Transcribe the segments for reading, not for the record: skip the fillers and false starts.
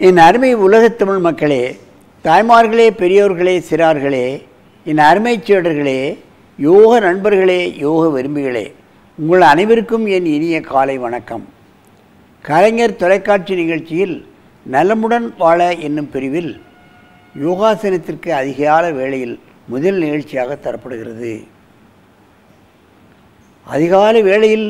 என் அருமை உலகத் தமிழ் மக்களே, தாய்மார்களே, பெரியோர்களே, சிறார்களே, என் அருமை சீடர்களே, யோக நண்பர்களே, யோக விரும்பிகளே, உங்கள் அனைவருக்கும் என் இனிய காலை வணக்கம். கலைஞர் தொலைக்காட்சி நிகழ்ச்சியில் நலமுடன் வாழ என்னும் பிரிவில் யோகாசனத்திற்கு அதிகால வேளையில் முதல் நிகழ்ச்சியாக தரப்படுகிறது. அதிகாலை வேளையில்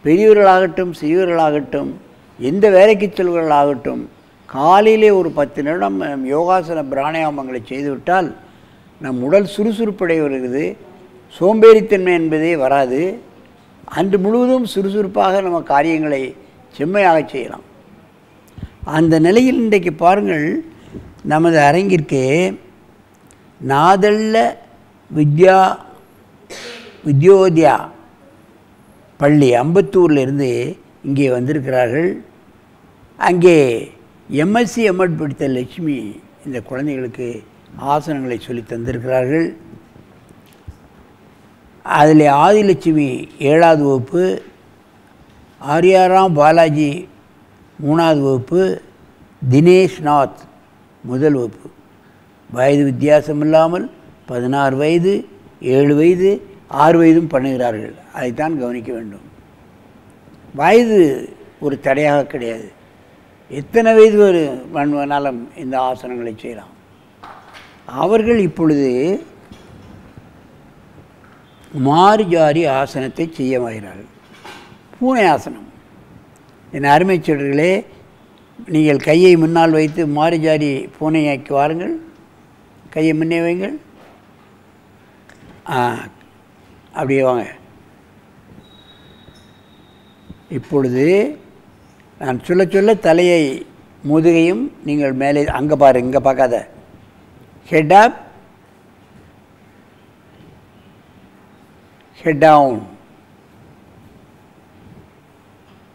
பெரியவர்களாகட்டும் சிறியவர்களாகட்டும் எந்த வேலைக்கு செல்வர்களாகட்டும் காலையிலே ஒரு 10 நிமிடம் யோகாசன பிராணாயாமங்களை செய்துவிட்டால் நம் உடல் சுறுசுறுப்படைய வருகிறது. சோம்பேறித்தன்மை என்பதே வராது. அன்று முழுவதும் சுறுசுறுப்பாக நம்ம காரியங்களை செம்மையாக செய்யலாம். அந்த நிலையில் இன்றைக்கு பாருங்கள், நமது அரங்கிற்கு நாதல்ல வித்யோதயா பள்ளி அம்பத்தூரிலிருந்து இங்கே வந்திருக்கிறார்கள். அங்கே எம்எஸ்சி எம்எட் படித்த லட்சுமி இந்த குழந்தைகளுக்கு ஆசனங்களை சொல்லி தந்திருக்கிறார்கள். அதில் ஆதிலட்சுமி 7வது வகுப்பு, ஆர்யாராம் பாலாஜி 3வது வகுப்பு, தினேஷ் நாத் 1 வகுப்பு. வயது வித்தியாசம் இல்லாமல் 16 வயது, 7 வயது, 6 வயதும் பண்ணுகிறார்கள். அதைத்தான் கவனிக்க வேண்டும். வயது ஒரு தடையாக கிடையாது. எத்தனை வயது ஒரு வேணாலும் இந்த ஆசனங்களை செய்யலாம். அவர்கள் இப்பொழுது மாரிஜாரி ஆசனத்தை செய்ய வருகிறார்கள். பூனை ஆசனம். என் அருமை சீடர்களே, நீங்கள் கையை முன்னால் வைத்து மாரிஜாரி பூனையாக்கி வாருங்கள். கையை முன்னே வைங்கள். அப்படியே வாங்க. இப்பொழுது நான் சொல்ல சொல்ல தலையை முதுகையும் நீங்கள் மேலே அங்கே பாரு, இங்கே பார்க்காத. Head up, head down,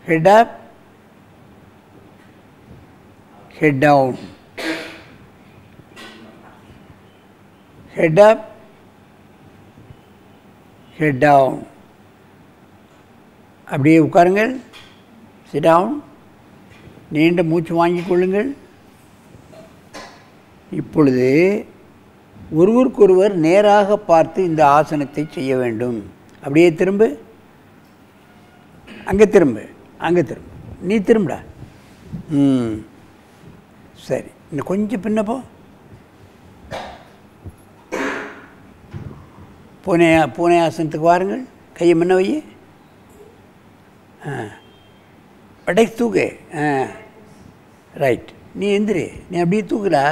head up, head down, head up, head down. அப்படியே உட்காருங்கள். Sit down. நீண்ட மூச்சு வாங்கிக் கொள்ளுங்கள். இப்பொழுது ஒருவருக்கொருவர் நேராக பார்த்து இந்த ஆசனத்தை செய்ய வேண்டும். அப்படியே திரும்ப, அங்கே திரும்ப, அங்கே திரும்ப, நீ திரும்படா. சரி, இன்னும் கொஞ்சம் பின்னப்போ. பூனை ஆசனத்துக்கு வாருங்கள். கையை முன்ன வை. படை தூக்கு. ரைட். நீ எந்திரி. நீ அப்படியே தூக்குடா.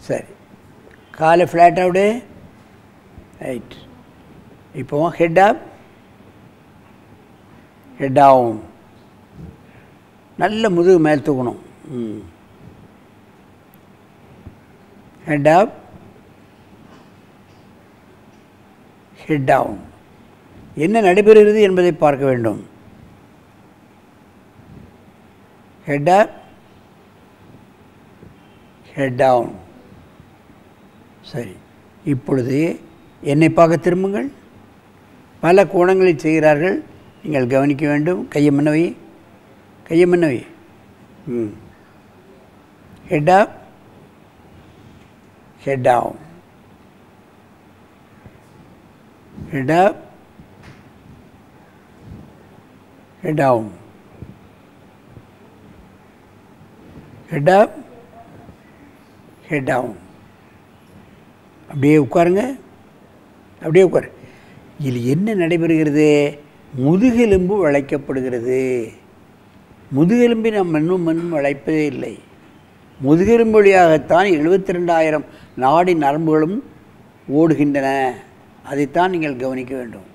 சரி, காலை ஃப்ளாட் ஆகுடு. ரைட். இப்போ ஹெட் அப், ஹெட் டவுன். நல்ல முதுகு மேல் தூக்கணும். Head up, head down. என்ன நடைபெறுகிறது என்பதை பார்க்க வேண்டும். Head up, head down. சரி, இப்பொழுது என்னை பார்க்க திரும்புங்கள். பல கோணங்களில் செய்கிறார்கள், நீங்கள் கவனிக்க வேண்டும். கையை முன்னவை, கையை முன்னவை. Head up, head down, head up, head down, head up, head down. அப்படியே உட்காருங்க. அப்படியே உட்காரு. இதில் என்ன நடைபெறுகிறது? முதுகெலும்பு வளைக்கப்படுகிறது. முதுகெலும்பை நாம் மண்ணும் வளைப்பதே இல்லை. முதுகெலும்பு வழியாகத்தான் 72,000 நாடி நரம்புகளும் ஓடுகின்றன. அதைத்தான் நீங்கள் கவனிக்க வேண்டும்.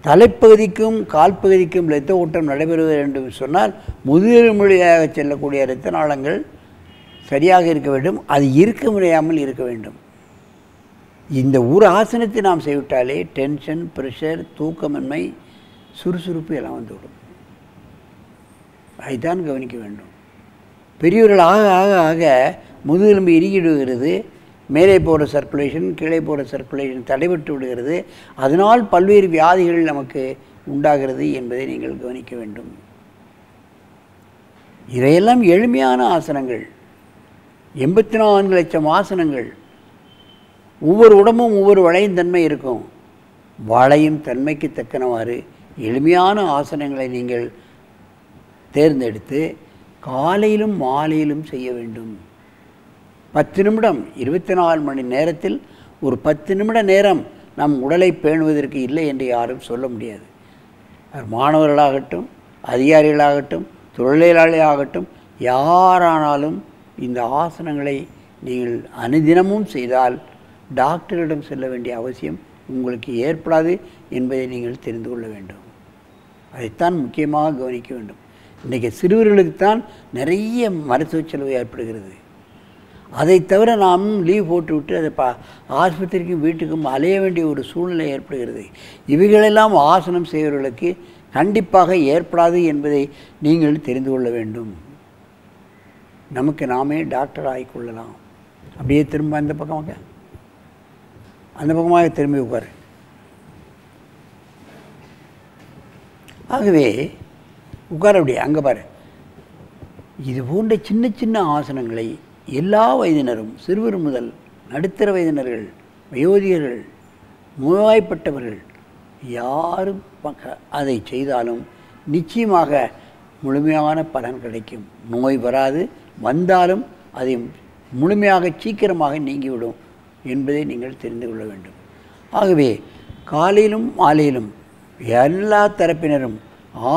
தலைப்பகுதிக்கும் கால்பகுதிக்கும் இரத்த ஓட்டம் நடைபெறுவது என்று சொன்னால் முதுகெலும்பு வழியாக செல்லக்கூடிய இரத்த நாளங்கள் சரியாக இருக்க வேண்டும். அது இருக்க முடியாமல் இருக்க வேண்டும். இந்த ஒரு ஆசனத்தை நாம் செய்விட்டாலே டென்ஷன், ப்ரெஷர், தூக்கமின்மை, சுறுசுறுப்பு எல்லாம் வந்துவிடும். அதைத்தான் கவனிக்க வேண்டும். பெரியவர்கள் ஆக ஆக ஆக முதுகெலும்பு இறுகிடுகிறது. மேலே போகிற சர்க்குலேஷன், கீழே போகிற சர்க்குலேஷன் தடைபட்டு விடுகிறது. அதனால் பல்வேறு வியாதிகள் நமக்கு உண்டாகிறது என்பதை நீங்கள் கவனிக்க வேண்டும். இவையெல்லாம் எளிமையான ஆசனங்கள். 84 லட்சம் ஆசனங்கள். ஒவ்வொரு உடம்பும் ஒவ்வொரு வளையும் தன்மை இருக்கும். வளையும் தன்மைக்கு தக்கனவாறு எளிமையான ஆசனங்களை நீங்கள் தேர்ந்தெடுத்து காலையிலும் மாலையிலும் செய்ய வேண்டும். 10 நிமிடம், 24 மணி நேரத்தில் ஒரு 10 நிமிட நேரம் நம் உடலை பேணுவதற்கு இல்லை என்று யாரும் சொல்ல முடியாது. மாணவர்களாகட்டும், அதிகாரிகளாகட்டும், தொழிலாளியாகட்டும், யாரானாலும் இந்த ஆசனங்களை நீங்கள் அனுதினமும் செய்தால் டாக்டரிடம் செல்ல வேண்டிய அவசியம் உங்களுக்கு ஏற்படாது என்பதை நீங்கள் தெரிந்து கொள்ள வேண்டும். அதைத்தான் முக்கியமாக கவனிக்க வேண்டும். இன்றைக்கி சிறுவர்களுக்குத்தான் நிறைய மருத்துவ செலவு ஏற்படுகிறது. அதை தவிர நாம் லீவ் போட்டுவிட்டு அதை ஆஸ்பத்திரிக்கும் வீட்டுக்கும் அலைய வேண்டிய ஒரு சூழ்நிலை ஏற்படுகிறது. இவைகளெல்லாம் ஆசனம் செய்வர்களுக்கு கண்டிப்பாக ஏற்படாது என்பதை நீங்கள் தெரிந்து கொள்ள வேண்டும். நமக்கு நாமே டாக்டர் ஆகிக்கொள்ளலாம். அப்படியே திரும்ப அந்த பக்கமாக திரும்பி உட்காரு. ஆகவே உட்கார அப்படியே அங்கே பாரு. இது போன்ற சின்ன சின்ன ஆசனங்களை எல்லா வயதினரும், சிறுவர் முதல் நடுத்தர வயதினர்கள், வயோதிகர்கள், நோய்வாய்ப்பட்டவர்கள் யாரும் அதை செய்தாலும் நிச்சயமாக முழுமையான பலன் கிடைக்கும். நோய் வராது, வந்தாலும் அதை முழுமையாக சீக்கிரமாக நீங்கிவிடும் என்பதை நீங்கள் தெரிந்து கொள்ள வேண்டும். ஆகவே காலையிலும் மாலையிலும் எல்லா தரப்பினரும்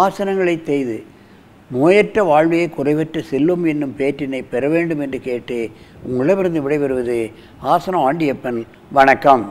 ஆசனங்களை செய்து நோயற்ற வாழ்வையே குறைவற்ற செல்வம் என்னும் பேற்றினை பெற வேண்டும் என்று கேட்டு உங்களிடமிருந்து விடைபெறுவது ஆசனம் ஆண்டியப்பன். வணக்கம்.